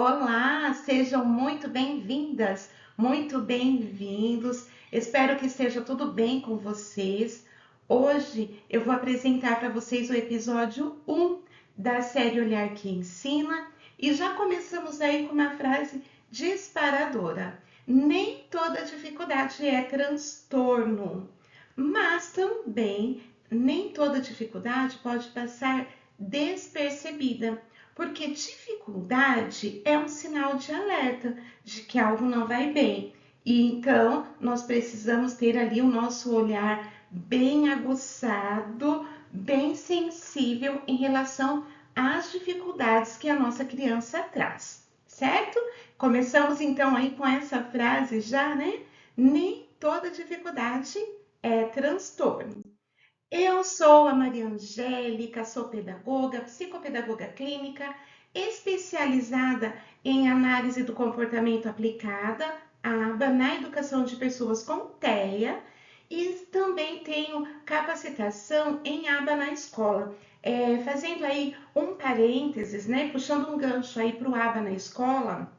Olá, sejam muito bem-vindas, muito bem-vindos. Espero que esteja tudo bem com vocês. Hoje eu vou apresentar para vocês o episódio 1 da série Olhar que Ensina e já começamos aí com uma frase disparadora. Nem toda dificuldade é transtorno, mas também nem toda dificuldade pode passar despercebida. Porque dificuldade é um sinal de alerta de que algo não vai bem. E então nós precisamos ter ali o nosso olhar bem aguçado, bem sensível em relação às dificuldades que a nossa criança traz, certo? Começamos então aí com essa frase já, né? Nem toda dificuldade é transtorno. Eu sou a Maria Angélica, sou pedagoga, psicopedagoga clínica, especializada em análise do comportamento aplicada, aba, na educação de pessoas com TEA, e também tenho capacitação em aba na escola. Fazendo aí um parênteses, né, puxando um gancho aí para o aba na escola,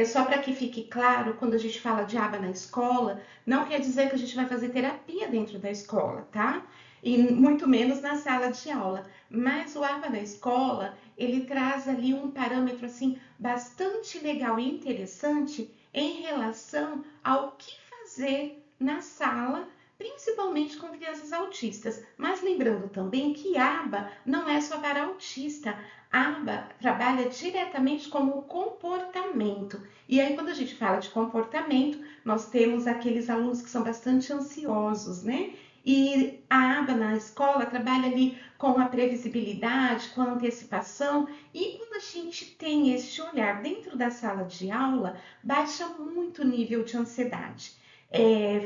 só para que fique claro, quando a gente fala de aba na escola, não quer dizer que a gente vai fazer terapia dentro da escola, tá? E muito menos na sala de aula. Mas o aba na escola, ele traz ali um parâmetro assim bastante legal e interessante em relação ao que fazer na sala, principalmente com crianças autistas. Mas lembrando também que aba não é só para autista. A aba trabalha diretamente com o comportamento. E aí, quando a gente fala de comportamento, nós temos aqueles alunos que são bastante ansiosos, né? E a aba na escola trabalha ali com a previsibilidade, com a antecipação. E quando a gente tem este olhar dentro da sala de aula, baixa muito o nível de ansiedade.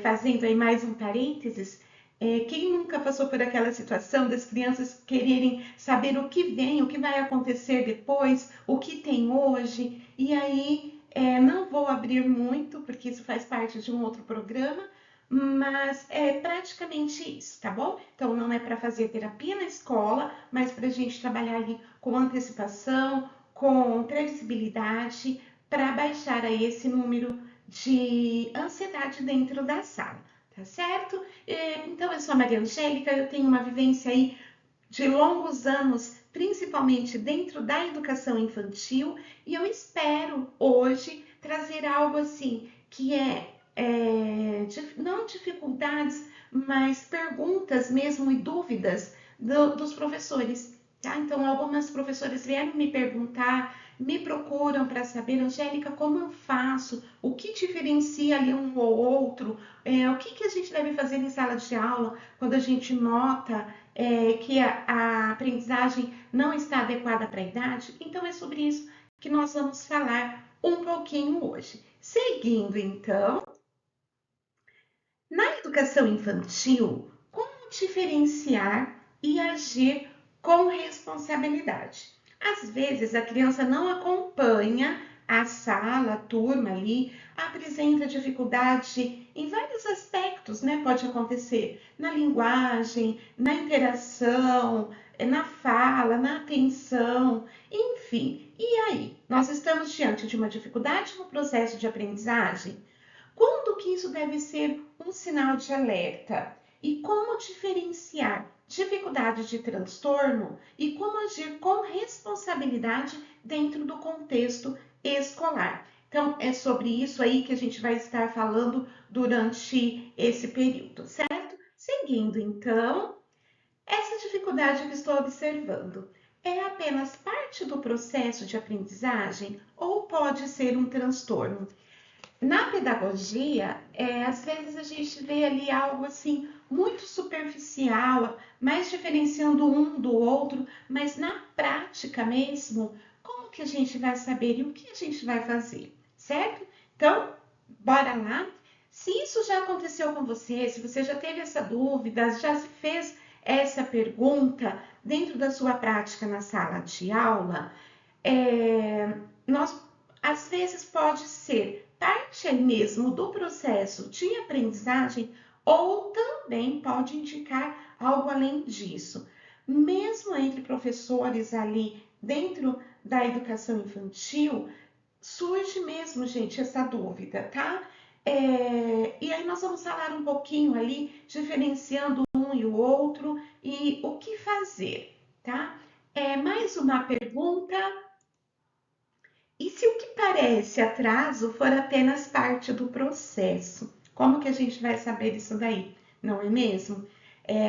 Fazendo aí mais um parênteses, quem nunca passou por aquela situação das crianças quererem saber o que vem, o que vai acontecer depois, o que tem hoje, e aí não vou abrir muito, porque isso faz parte de um outro programa, mas é praticamente isso, tá bom? Então não é para fazer terapia na escola, mas para a gente trabalhar ali com antecipação, com previsibilidade, para baixar aí esse número de ansiedade dentro da sala, tá certo? Então, eu sou a Maria Angélica, eu tenho uma vivência aí de longos anos, principalmente dentro da educação infantil, e eu espero hoje trazer algo assim que não dificuldades, mas perguntas mesmo e dúvidas dos professores. Tá? Então, algumas professoras vieram me perguntar, me procuram para saber, Angélica, como eu faço, o que diferencia ali um ou outro, o que a gente deve fazer em sala de aula quando a gente nota que a aprendizagem não está adequada para a idade. Então, é sobre isso que nós vamos falar um pouquinho hoje. Seguindo, então, na educação infantil, como diferenciar e agir com responsabilidade? Às vezes a criança não acompanha a sala, a turma ali, apresenta dificuldade em vários aspectos, né? Pode acontecer na linguagem, na interação, na fala, na atenção, enfim. E aí, nós estamos diante de uma dificuldade no processo de aprendizagem? Quando que isso deve ser um sinal de alerta? E como diferenciar dificuldade de transtorno e como agir com responsabilidade dentro do contexto escolar? Então, é sobre isso aí que a gente vai estar falando durante esse período, certo? Seguindo, então, essa dificuldade que estou observando é apenas parte do processo de aprendizagem ou pode ser um transtorno? Na pedagogia, às vezes a gente vê ali algo assim muito superficial, mais diferenciando um do outro, mas na prática mesmo, como que a gente vai saber e o que a gente vai fazer, certo? Então, bora lá. Se isso já aconteceu com você, se você já teve essa dúvida, já se fez essa pergunta dentro da sua prática na sala de aula, nós às vezes pode ser parte mesmo do processo de aprendizagem ou também pode indicar algo além disso. Mesmo entre professores ali dentro da educação infantil, surge mesmo, gente, essa dúvida, tá? E aí nós vamos falar um pouquinho ali, diferenciando um e o outro e o que fazer, tá? Mais uma pergunta. E se o que parece atraso for apenas parte do processo? Como que a gente vai saber isso daí? Não é mesmo?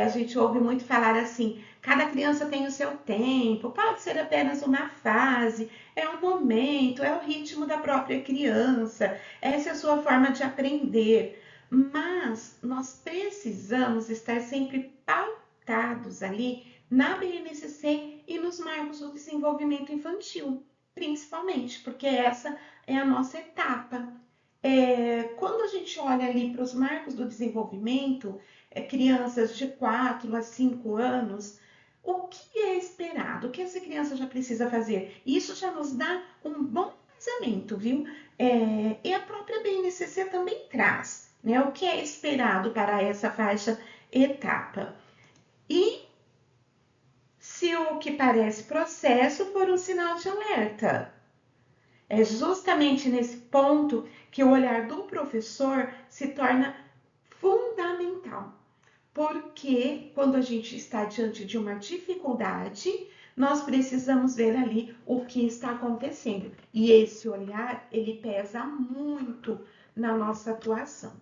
A gente ouve muito falar assim, cada criança tem o seu tempo, pode ser apenas uma fase, é um momento, é o ritmo da própria criança, essa é a sua forma de aprender. Mas nós precisamos estar sempre pautados ali na BNCC e nos marcos do desenvolvimento infantil, principalmente, porque essa é a nossa etapa. Quando a gente olha ali para os marcos do desenvolvimento, crianças de 4 a 5 anos, o que é esperado? O que essa criança já precisa fazer? Isso já nos dá um bom pensamento, viu? E a própria BNCC também traz, né? O que é esperado para essa faixa etapa. E se o que parece processo for um sinal de alerta. É justamente nesse ponto que o olhar do professor se torna fundamental. Porque quando a gente está diante de uma dificuldade, nós precisamos ver ali o que está acontecendo. E esse olhar, ele pesa muito na nossa atuação.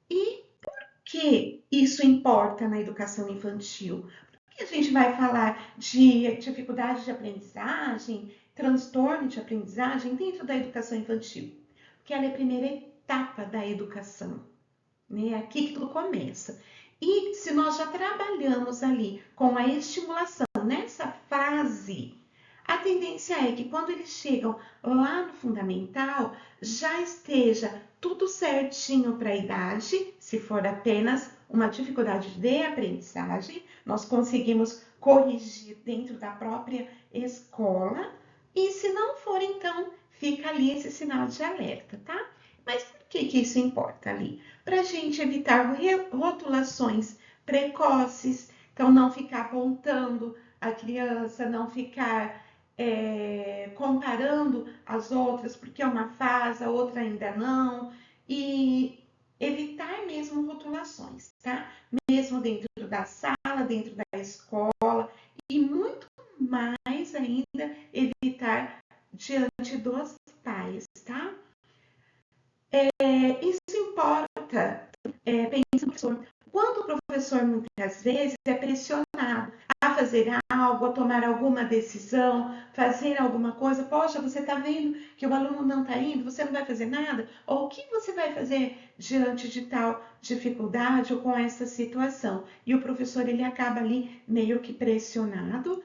E por que isso importa na educação infantil? Porque a gente vai falar de dificuldade de aprendizagem, transtorno de aprendizagem dentro da educação infantil, porque ela é a primeira etapa da educação, né? Aqui que tudo começa. E se nós já trabalhamos ali com a estimulação nessa fase, a tendência é que quando eles chegam lá no fundamental, já esteja tudo certinho para a idade. Se for apenas uma dificuldade de aprendizagem, nós conseguimos corrigir dentro da própria escola. E se não for, então, fica ali esse sinal de alerta, tá? Mas por que isso importa ali? Para a gente evitar rotulações precoces, então não ficar apontando a criança, não ficar comparando as outras, porque é uma fase, a outra ainda não, e evitar mesmo rotulações, tá? Mesmo dentro da sala, dentro da escola, e muito mais ainda evitar diante dos pais, tá? Isso importa, pensa no professor. Quando o professor muitas vezes é pressionado a fazer algo, a tomar alguma decisão, fazer alguma coisa, poxa, você está vendo que o aluno não está indo, você não vai fazer nada? Ou o que você vai fazer diante de tal dificuldade ou com essa situação? E o professor ele acaba ali meio que pressionado.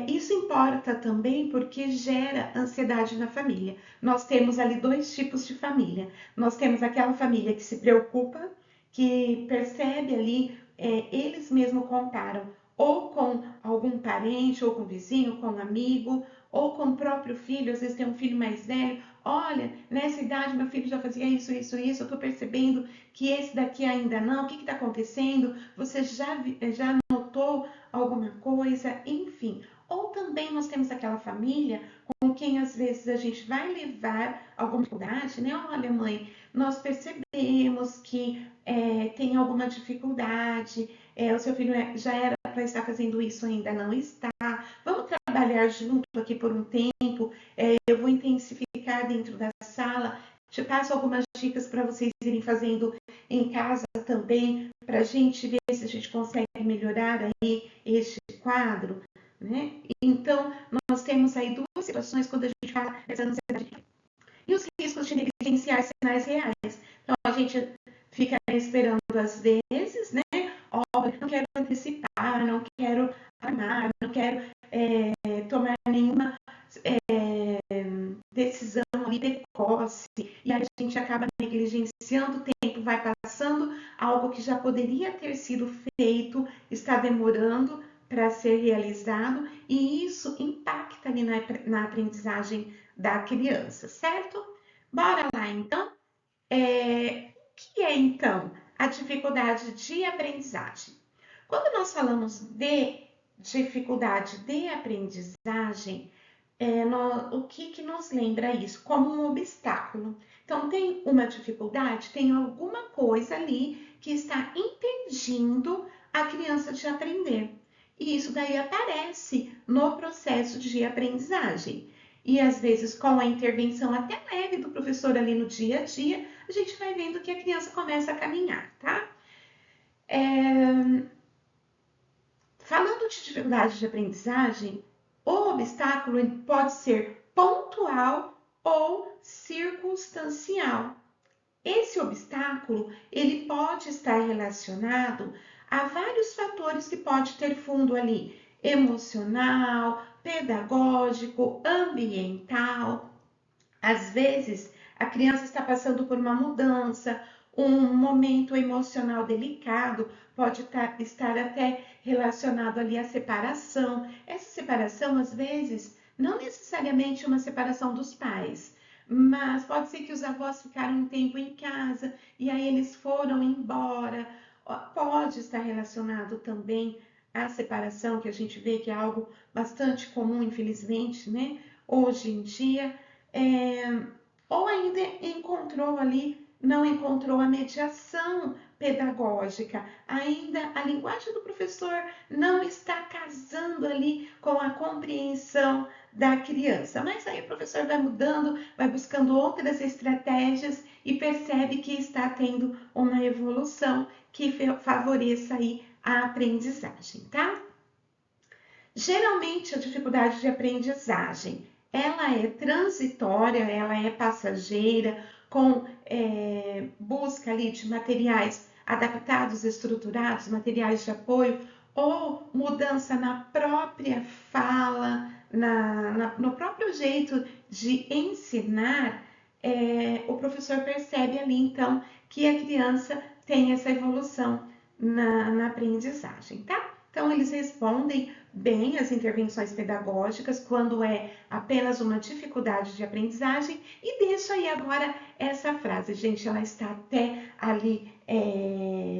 Isso importa também porque gera ansiedade na família. Nós temos ali dois tipos de família. Nós temos aquela família que se preocupa, que percebe ali, eles mesmos comparam ou com algum parente, ou com vizinho, com um amigo, ou com o próprio filho. Às vezes tem um filho mais velho. Olha, nessa idade meu filho já fazia isso, isso, isso. Eu estou percebendo que esse daqui ainda não. O que está acontecendo? Você já notou alguma coisa, enfim. Ou também nós temos aquela família com quem às vezes a gente vai levar alguma dificuldade, né? Olha, mãe, nós percebemos que tem alguma dificuldade, o seu filho já era para estar fazendo isso, ainda não está. Vamos trabalhar junto aqui por um tempo, eu vou intensificar dentro da sala, te passo algumas dicas para vocês irem fazendo em casa também, para a gente ver se a gente consegue melhorar aí este quadro, né? Então, nós temos aí duas situações quando a gente fala dessa ansiedade e os riscos de negligenciar sinais reais. Então, a gente fica esperando às vezes, né? Não quero antecipar, não quero armar, não quero tomar nenhuma decisão ali precoce, e aí a gente acaba negligenciando, o tempo vai passando, algo que já poderia ter sido feito está demorando para ser realizado, e isso impacta ali na aprendizagem da criança, certo? Bora lá então. O que é então a dificuldade de aprendizagem? Quando nós falamos de dificuldade de aprendizagem, o que nos lembra isso? Como um obstáculo. Então, tem uma dificuldade, tem alguma coisa ali que está impedindo a criança de aprender. E isso daí aparece no processo de aprendizagem. E às vezes, com a intervenção até leve do professor ali no dia a dia, a gente vai vendo que a criança começa a caminhar, tá? Falando de dificuldade de aprendizagem, o obstáculo ele pode ser pontual ou circunstancial. Esse obstáculo ele pode estar relacionado a vários fatores que pode ter fundo ali, emocional, pedagógico, ambiental. Às vezes, a criança está passando por uma mudança, um momento emocional delicado, pode estar até relacionado ali à separação. Essa separação, às vezes, não necessariamente uma separação dos pais, mas pode ser que os avós ficaram um tempo em casa e aí eles foram embora. Pode estar relacionado também à separação, que a gente vê que é algo bastante comum, infelizmente, né? Hoje em dia é, ou ainda encontrou ali, não encontrou a mediação pedagógica, ainda a linguagem do professor não está casando ali com a compreensão da criança. Mas aí o professor vai mudando, vai buscando outras estratégias e percebe que está tendo uma evolução que favoreça aí a aprendizagem, tá? Geralmente, a dificuldade de aprendizagem, ela é transitória, ela é passageira, com busca ali de materiais adaptados, estruturados, materiais de apoio, ou mudança na própria fala, no próprio jeito de ensinar, o professor percebe ali, então, que a criança tem essa evolução na aprendizagem, tá? Então, eles respondem bem as intervenções pedagógicas quando é apenas uma dificuldade de aprendizagem e deixo aí agora essa frase, gente, ela está até ali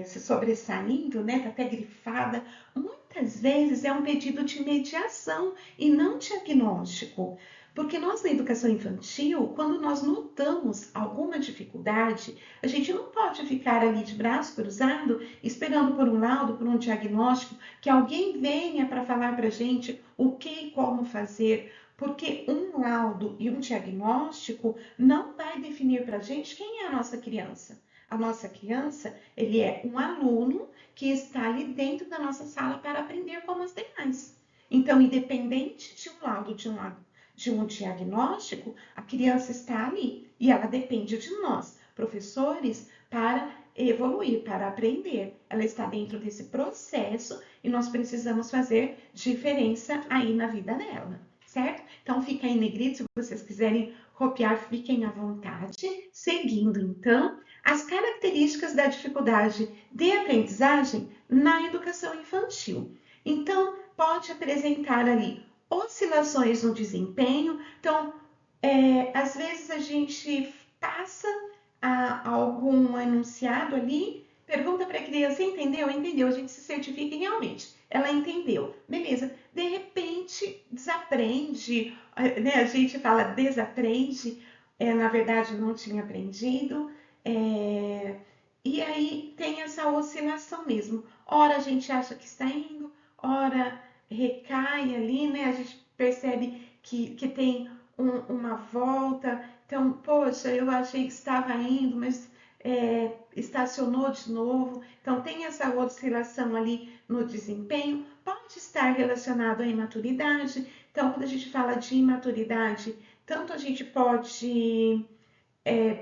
se sobressaindo, né? Está até grifada. Muitas vezes é um pedido de mediação e não diagnóstico. Porque nós, na educação infantil, quando nós notamos alguma dificuldade, a gente não pode ficar ali de braço cruzado, esperando por um laudo, por um diagnóstico, que alguém venha para falar para a gente o que e como fazer, porque um laudo e um diagnóstico não vai definir para a gente quem é a nossa criança. A nossa criança, ele é um aluno que está ali dentro da nossa sala para aprender como os demais. Então, independente de um laudo, de um diagnóstico, a criança está ali e ela depende de nós, professores, para evoluir, para aprender. Ela está dentro desse processo e nós precisamos fazer diferença aí na vida dela, certo? Então fica aí negrito, se vocês quiserem copiar, fiquem à vontade. Seguindo então, as características da dificuldade de aprendizagem na educação infantil. Então, pode apresentar ali oscilações no desempenho. Então, às vezes a gente passa algum enunciado ali, pergunta para a criança, entendeu? Entendeu? A gente se certifica e realmente ela entendeu. Beleza. De repente, desaprende, né? A gente fala desaprende, na verdade não tinha aprendido. E aí tem essa oscilação mesmo. Ora a gente acha que está indo, ora recai ali, né? A gente percebe que tem uma volta. Então, poxa, eu achei que estava indo, mas estacionou de novo. Então, tem essa oscilação ali no desempenho. Pode estar relacionado à imaturidade. Então, quando a gente fala de imaturidade, tanto a gente pode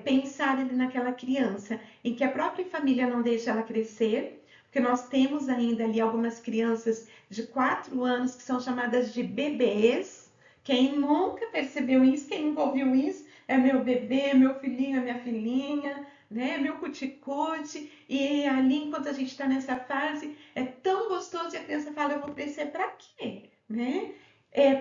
pensar ali naquela criança em que a própria família não deixa ela crescer, porque nós temos ainda ali algumas crianças de 4 anos que são chamadas de bebês. Quem nunca percebeu isso, quem nunca ouviu isso, é meu bebê, meu filhinho, é minha filhinha, né? Meu cuticute. E ali, enquanto a gente está nessa fase, é tão gostoso e a criança fala, eu vou crescer para quê? Né?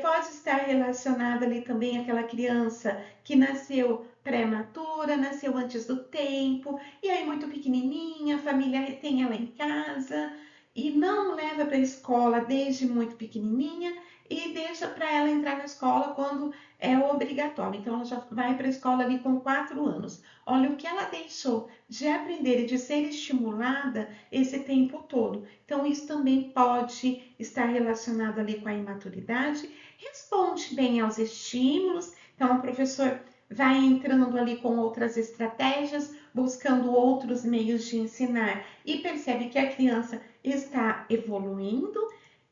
Pode estar relacionada ali também aquela criança que nasceu prematura, nasceu antes do tempo, e aí muito pequenininha, a família tem ela em casa e não leva para a escola desde muito pequenininha, e deixa para ela entrar na escola quando é obrigatório. Então, ela já vai para a escola ali com 4 anos. Olha o que ela deixou de aprender e de ser estimulada esse tempo todo. Então, isso também pode estar relacionado ali com a imaturidade. Responde bem aos estímulos. Então, o professor vai entrando ali com outras estratégias, buscando outros meios de ensinar e percebe que a criança está evoluindo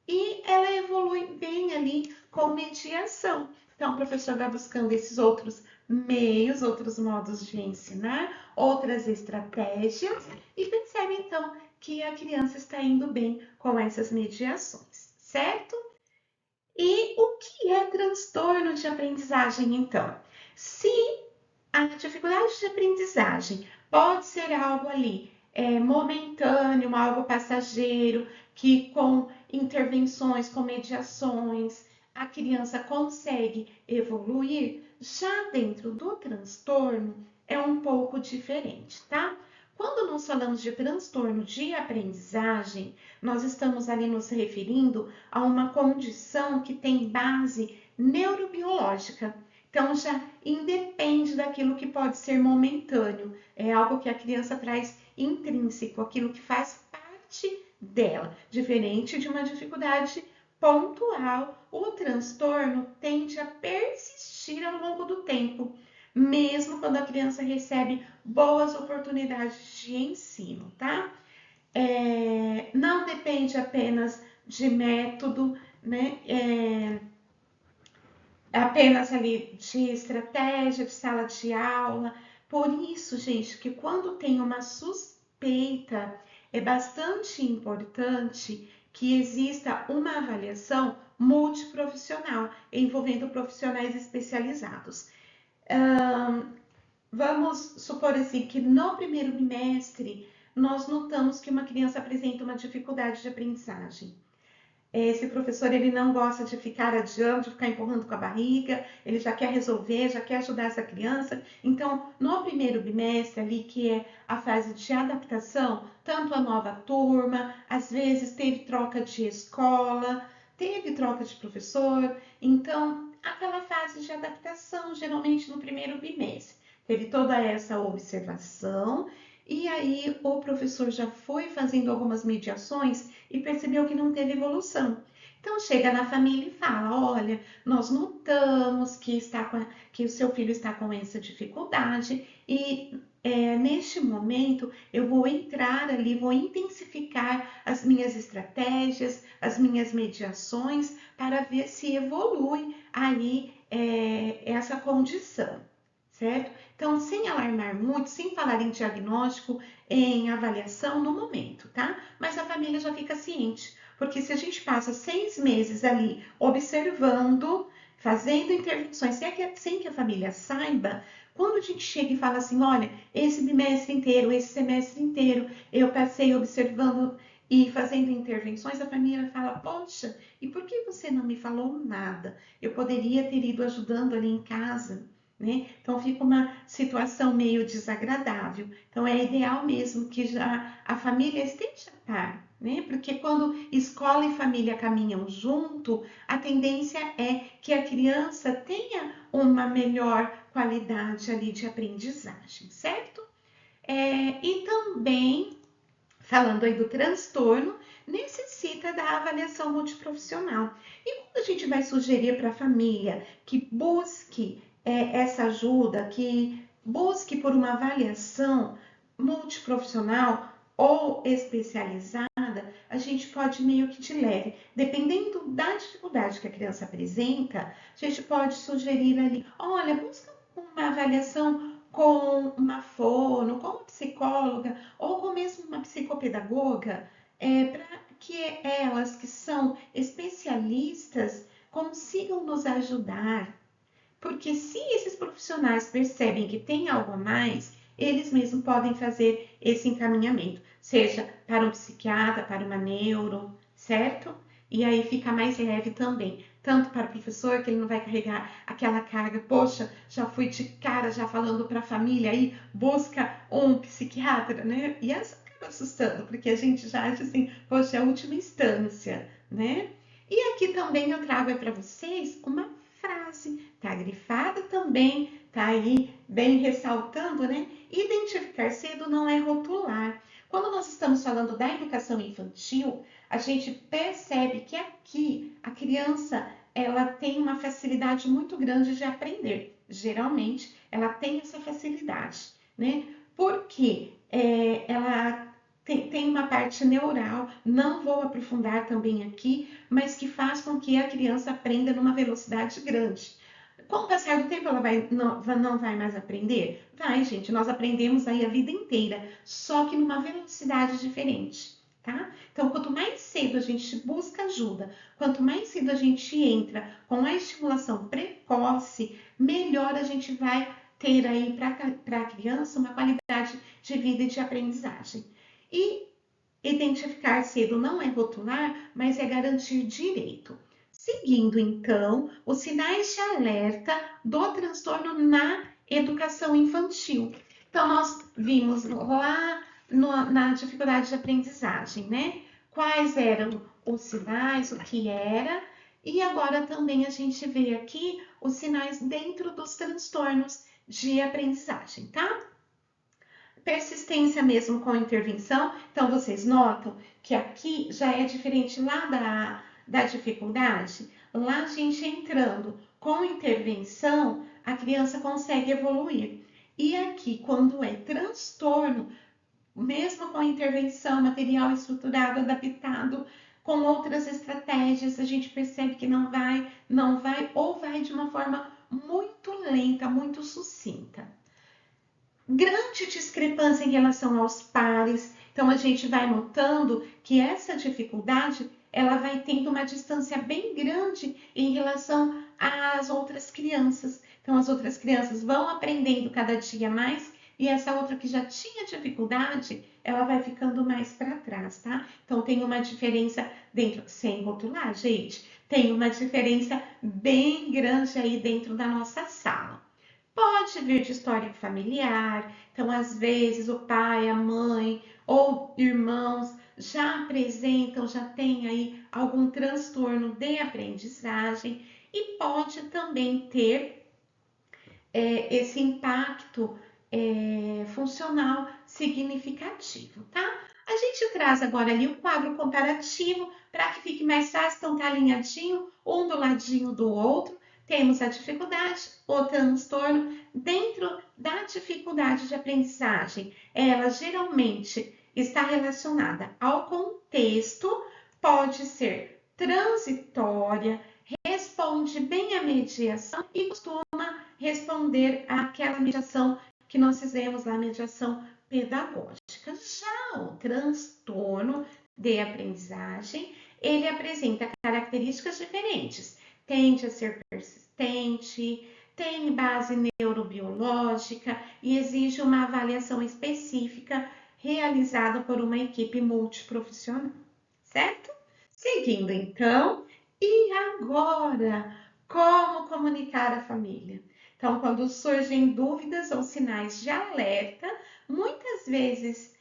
e ela evolui bem ali com mediação. Então, o professor vai buscando esses outros meios, outros modos de ensinar, outras estratégias e percebe então que a criança está indo bem com essas mediações, certo? E o que é transtorno de aprendizagem, então? Se a dificuldade de aprendizagem pode ser algo ali momentâneo, algo passageiro, que com intervenções, com mediações, a criança consegue evoluir, já dentro do transtorno é um pouco diferente, tá? Quando nós falamos de transtorno de aprendizagem, nós estamos ali nos referindo a uma condição que tem base neurobiológica. Então, já independe daquilo que pode ser momentâneo, é algo que a criança traz intrínseco, aquilo que faz parte dela, diferente de uma dificuldade pontual. O transtorno tende a persistir ao longo do tempo, mesmo quando a criança recebe boas oportunidades de ensino, tá? Não depende apenas de método, né? Apenas ali de estratégia, de sala de aula. Por isso, gente, que quando tem uma suspeita, é bastante importante que exista uma avaliação multiprofissional, envolvendo profissionais especializados. Vamos supor assim que no primeiro bimestre nós notamos que uma criança apresenta uma dificuldade de aprendizagem. Esse professor ele não gosta de ficar adiando, de ficar empurrando com a barriga, ele já quer resolver, já quer ajudar essa criança. Então, no primeiro bimestre ali, que é a fase de adaptação, tanto a nova turma, às vezes teve troca de escola, teve troca de professor, então aquela fase de adaptação, geralmente no primeiro bimestre, teve toda essa observação. E aí o professor já foi fazendo algumas mediações e percebeu que não teve evolução. Então chega na família e fala: olha, nós notamos que o seu filho está com essa dificuldade e neste momento eu vou entrar ali, vou intensificar as minhas estratégias, as minhas mediações para ver se evolui aí essa condição, certo? Então, sem alarmar muito, sem falar em diagnóstico, em avaliação no momento, tá? Mas a família já fica ciente, porque se a gente passa 6 meses ali observando, fazendo intervenções, sem que a família saiba, quando a gente chega e fala assim, olha, esse bimestre inteiro, esse semestre inteiro, eu passei observando e fazendo intervenções, a família fala, poxa, e por que você não me falou nada? Eu poderia ter ido ajudando ali em casa, né? Então fica uma situação meio desagradável. Então é ideal mesmo que já a família esteja a par, né? Porque quando escola e família caminham junto, a tendência é que a criança tenha uma melhor qualidade ali de aprendizagem, certo? E também, falando aí do transtorno, necessita da avaliação multiprofissional. E quando a gente vai sugerir para a família que busque essa ajuda, que busque por uma avaliação multiprofissional ou especializada, a gente pode meio que de leve, dependendo da dificuldade que a criança apresenta, a gente pode sugerir ali, olha, busca uma avaliação com uma fono, com uma psicóloga ou com mesmo uma psicopedagoga, para que elas que são especialistas consigam nos ajudar. Porque se esses profissionais percebem que tem algo a mais, eles mesmos podem fazer esse encaminhamento, seja para um psiquiatra, para uma neuro, certo? E aí fica mais leve também, tanto para o professor, que ele não vai carregar aquela carga, poxa, já fui de cara já falando para a família aí, busca um psiquiatra, né? E essa acaba assustando, porque a gente já acha assim, poxa, é a última instância, né? E aqui também eu trago para vocês uma frase, tá grifada também, tá aí bem ressaltando, né? Identificar cedo não é rotular. Quando nós estamos falando da educação infantil, a gente percebe que aqui a criança ela tem uma facilidade muito grande de aprender. Geralmente, ela tem essa facilidade, né? Porque ela tem uma parte neural, não vou aprofundar também aqui, mas que faz com que a criança aprenda numa velocidade grande. Com o passar do tempo, ela não vai mais aprender? Vai, gente, nós aprendemos aí a vida inteira, só que numa velocidade diferente, tá? Então, quanto mais cedo a gente busca ajuda, quanto mais cedo a gente entra com a estimulação precoce, melhor a gente vai ter aí para a criança uma qualidade de vida e de aprendizagem. E identificar cedo não é rotular, mas é garantir direito. Seguindo, então, os sinais de alerta do transtorno na educação infantil. Então, nós vimos lá na dificuldade de aprendizagem, né? Quais eram os sinais, o que era, e agora também a gente vê aqui os sinais dentro dos transtornos de aprendizagem, tá? Persistência mesmo com intervenção. Então, vocês notam que aqui já é diferente lá da dificuldade. Lá a gente entrando com intervenção, a criança consegue evoluir. E aqui, quando é transtorno, mesmo com intervenção, material estruturado, adaptado, com outras estratégias, a gente percebe que não vai, ou vai de uma forma muito lenta, muito sucinta. Grande discrepância em relação aos pares. Então a gente vai notando que essa dificuldade ela vai tendo uma distância bem grande em relação às outras crianças. Então as outras crianças vão aprendendo cada dia mais e essa outra que já tinha dificuldade, ela vai ficando mais para trás, tá? Então tem uma diferença dentro, sem rotular, gente, tem uma diferença bem grande aí dentro da nossa sala. Pode vir de história familiar, então às vezes o pai, a mãe ou irmãos já apresentam, já tem aí algum transtorno de aprendizagem e pode também ter esse impacto funcional significativo, tá? A gente traz agora ali o quadro comparativo para que fique mais fácil, então tá alinhadinho, um do ladinho do outro. Temos a dificuldade, o transtorno. Dentro da dificuldade de aprendizagem, ela geralmente está relacionada ao contexto, pode ser transitória, responde bem à mediação e costuma responder àquela mediação que nós fizemos lá, mediação pedagógica. Já o transtorno de aprendizagem, ele apresenta características diferentes. Tende a ser persistente, tem base neurobiológica e exige uma avaliação específica realizada por uma equipe multiprofissional, certo? Seguindo então, e agora, como comunicar à família? Então, quando surgem dúvidas ou sinais de alerta, muitas vezes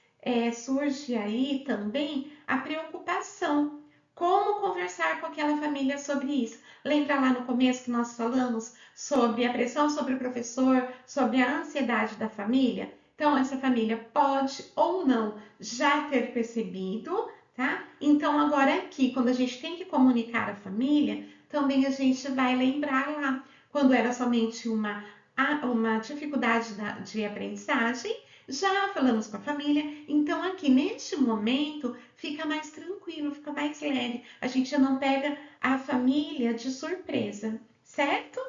surge aí também a preocupação. Como conversar com aquela família sobre isso? Lembra lá no começo que nós falamos sobre a pressão sobre o professor, sobre a ansiedade da família? Então, essa família pode ou não já ter percebido, tá? Então, agora aqui, quando a gente tem que comunicar à família, também a gente vai lembrar lá, quando era somente uma dificuldade de aprendizagem, já falamos com a família, então aqui neste momento fica mais tranquilo, fica mais leve, a gente já não pega a família de surpresa, certo?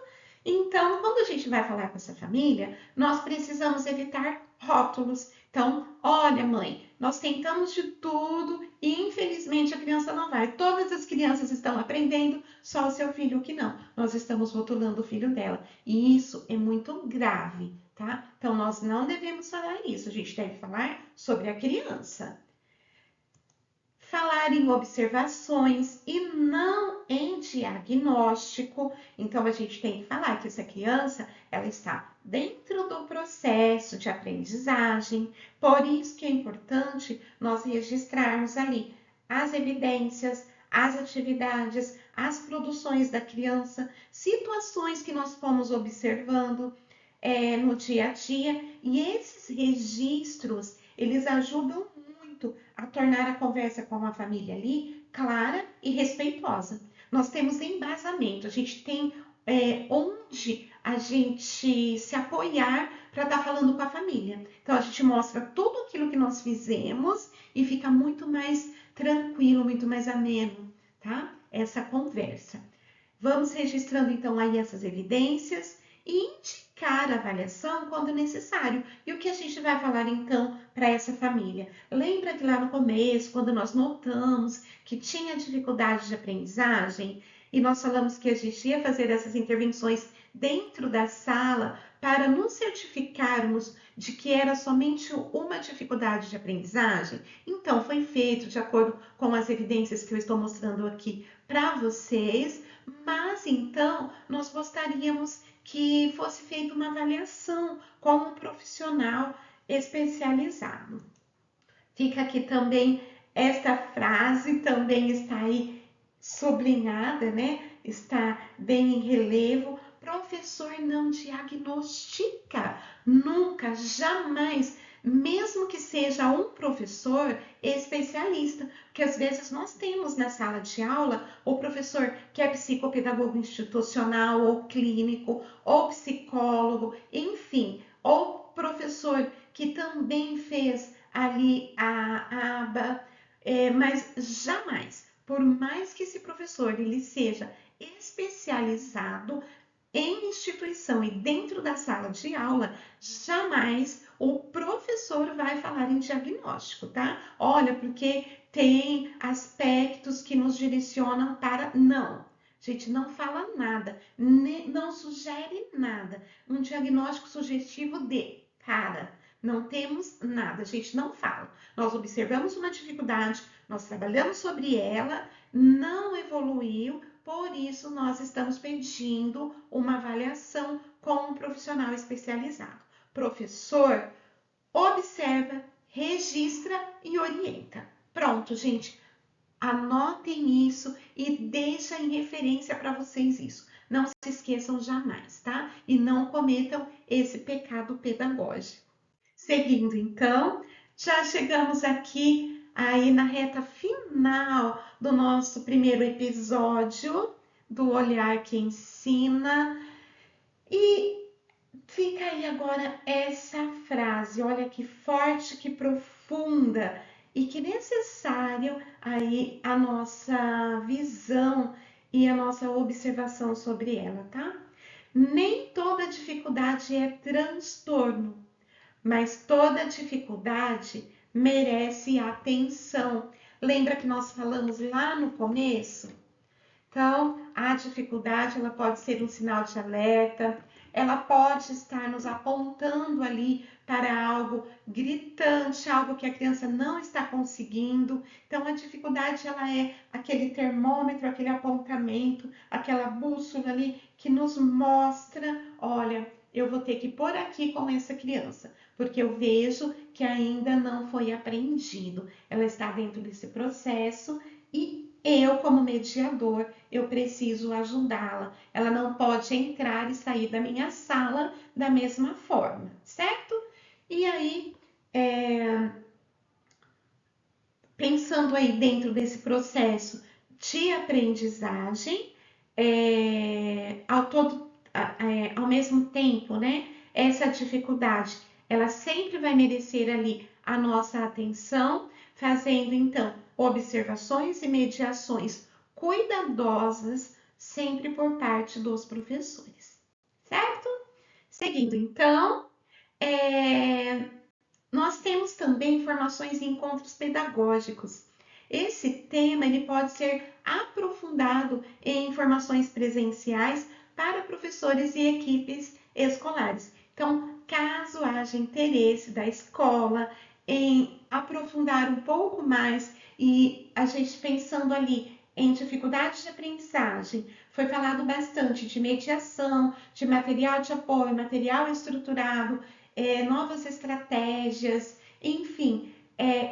Então, quando a gente vai falar com essa família, nós precisamos evitar rótulos. Então, olha, mãe, nós tentamos de tudo e infelizmente a criança não vai. Todas as crianças estão aprendendo, só o seu filho que não. Nós estamos rotulando o filho dela. E isso é muito grave, tá? Então, nós não devemos falar isso. A gente deve falar sobre a criança. Falar em observações e não em diagnóstico. Então, a gente tem que falar que essa criança, ela está dentro do processo de aprendizagem, por isso que é importante nós registrarmos ali as evidências, as atividades, as produções da criança, situações que nós fomos observando no dia a dia, e esses registros, eles ajudam muito a tornar a conversa com a família ali clara e respeitosa. Nós temos embasamento, a gente tem onde a gente se apoiar para estar falando com a família. Então a gente mostra tudo aquilo que nós fizemos e fica muito mais tranquilo, muito mais ameno, tá? Essa conversa. Vamos registrando então aí essas evidências e indicar a avaliação quando necessário. E o que a gente vai falar então para essa família? Lembra que lá no começo, quando nós notamos que tinha dificuldade de aprendizagem e nós falamos que a gente ia fazer essas intervenções dentro da sala para nos certificarmos de que era somente uma dificuldade de aprendizagem? Então, foi feito de acordo com as evidências que eu estou mostrando aqui para vocês, mas então nós gostaríamos que fosse feita uma avaliação com um profissional especializado. Fica aqui também esta frase, também está aí sublinhada, né? Está bem em relevo. Professor não diagnostica, nunca, jamais, mesmo que seja um professor especialista, porque às vezes nós temos na sala de aula o professor que é psicopedagogo institucional ou clínico, ou psicólogo, enfim, ou professor que também fez ali a aba, mas jamais, por mais que esse professor ele seja especializado em instituição e dentro da sala de aula, jamais o professor vai falar em diagnóstico, tá? Olha, porque tem aspectos que nos direcionam para... Não, a gente não fala nada, não sugere nada. Um diagnóstico sugestivo de cara, não temos nada, a gente não fala. Nós observamos uma dificuldade, nós trabalhamos sobre ela, não evoluiu, por isso nós estamos pedindo uma avaliação com um profissional especializado. Professor, observa, registra e orienta. Pronto, gente. Anotem isso e deixa em referência para vocês isso. Não se esqueçam jamais, tá? E não cometam esse pecado pedagógico. Seguindo, então, já chegamos aqui aí na reta final do nosso primeiro episódio do Olhar que Ensina. E fica aí agora essa frase, olha que forte, que profunda e que necessário aí a nossa visão e a nossa observação sobre ela, tá? Nem toda dificuldade é transtorno, mas toda dificuldade merece atenção. Lembra que nós falamos lá no começo? Então, a dificuldade ela pode ser um sinal de alerta, ela pode estar nos apontando ali para algo gritante, algo que a criança não está conseguindo. Então, a dificuldade ela é aquele termômetro, aquele apontamento, aquela bússola ali que nos mostra, olha, eu vou ter que ir por aqui com essa criança, porque eu vejo que ainda não foi aprendido. Ela está dentro desse processo e eu, como mediador, eu preciso ajudá-la. Ela não pode entrar e sair da minha sala da mesma forma, certo? E aí, pensando aí dentro desse processo de aprendizagem, ao mesmo tempo, né? Essa dificuldade, ela sempre vai merecer ali a nossa atenção, fazendo então observações e mediações cuidadosas sempre por parte dos professores, certo? Seguindo então, nós temos também formações e encontros pedagógicos. Esse tema ele pode ser aprofundado em formações presenciais para professores e equipes escolares. Então, caso haja interesse da escola em aprofundar um pouco mais e a gente pensando ali em dificuldades de aprendizagem, foi falado bastante de mediação, de material de apoio, material estruturado, novas estratégias, enfim,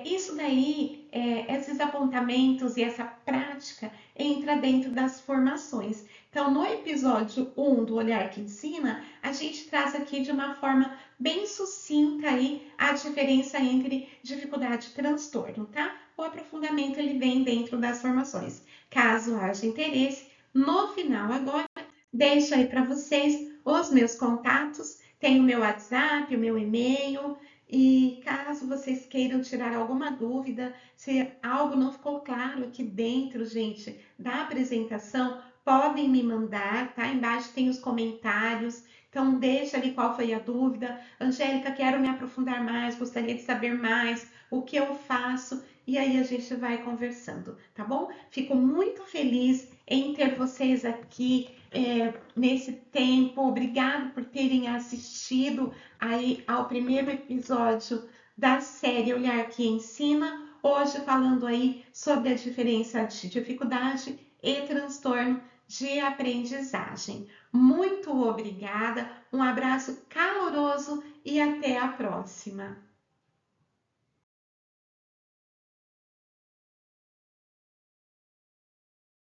Isso daí, esses apontamentos e essa prática entra dentro das formações. Então, no episódio 1 do Olhar que Ensina, a gente traz aqui de uma forma bem sucinta aí a diferença entre dificuldade e transtorno, tá? O aprofundamento ele vem dentro das formações. Caso haja interesse, no final agora, deixo aí para vocês os meus contatos, tem o meu WhatsApp, o meu e-mail, e caso vocês queiram tirar alguma dúvida, se algo não ficou claro aqui dentro, gente, da apresentação, podem me mandar, tá? Embaixo tem os comentários. Então, deixa ali qual foi a dúvida. Angélica, quero me aprofundar mais, gostaria de saber mais o que eu faço. E aí a gente vai conversando, tá bom? Fico muito feliz em ter vocês aqui nesse tempo. Obrigado por terem assistido aí ao primeiro episódio da série Olhar que Ensina, hoje falando aí sobre a diferença de dificuldade e transtorno de aprendizagem. Muito obrigada, um abraço caloroso e até a próxima!